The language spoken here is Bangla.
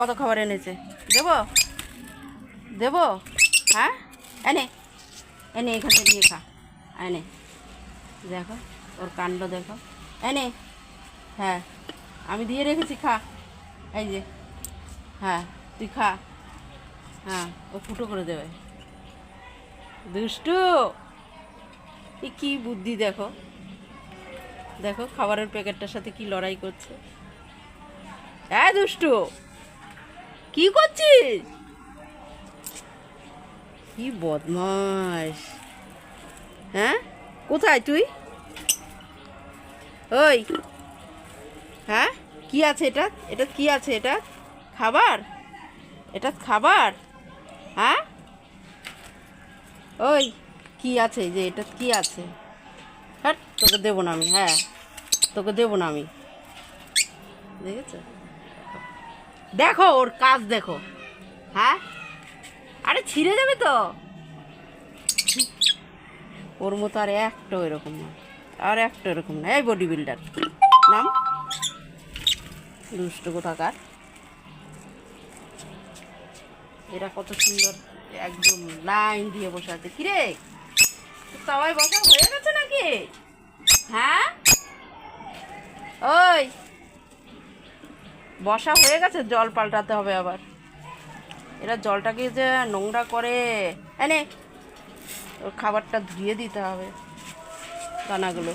কত খাবার এনেছে, দেবো দেবো? হ্যাঁ, এনে এনে এখানে নিয়ে খা, এনে দেখো ওর কাণ্ড দেখো, এনে। হ্যাঁ, আমি দিয়ে রেখেছি, খা। এই যে, হ্যাঁ তুই খা। হ্যাঁ, ও ফুটো করে দেবে। দুষ্টু, এ কী বুদ্ধি দেখো, দেখো খাবারের প্যাকেটটার সাথে কি লড়াই করছে। হ্যাঁ দুষ্টু, কি করছিস? কি বদমাস! হ্যাঁ, কোথায় তুই? ওই, হ্যাঁ কি আছে এটা? এটা কি আছে? এটা খাবার? এটা খাবার? হ্যাঁ, ওই কি আছে যে এটা কি আছে? হ্যাঁ, তোকে দেবো না আমি। হ্যাঁ, তোকে দেবো না আমি। দেখেছো, দেখো ওর কাজ দেখো। হ্যাঁ, আরে ছিঁড়ে যাবে তো। ওর মতো আর একটাও এরকম না, আর একটা এরকম না। এই বডি বিল্ডার নাম, দুষ্ট কোথাকার। এরা কত সুন্দর একদম লাইন দিয়ে বসে আছে। কিরে, সবাই বসা হয়ে গেছে নাকি? হ্যাঁ, ওই বসা হয়ে গেছে, জল পাল্টাতে হবে আবার। এরা জলটাকে যে নোংরা করে। এনে ওর খাবারটা ধুয়ে দিতে হবে, দানাগুলো।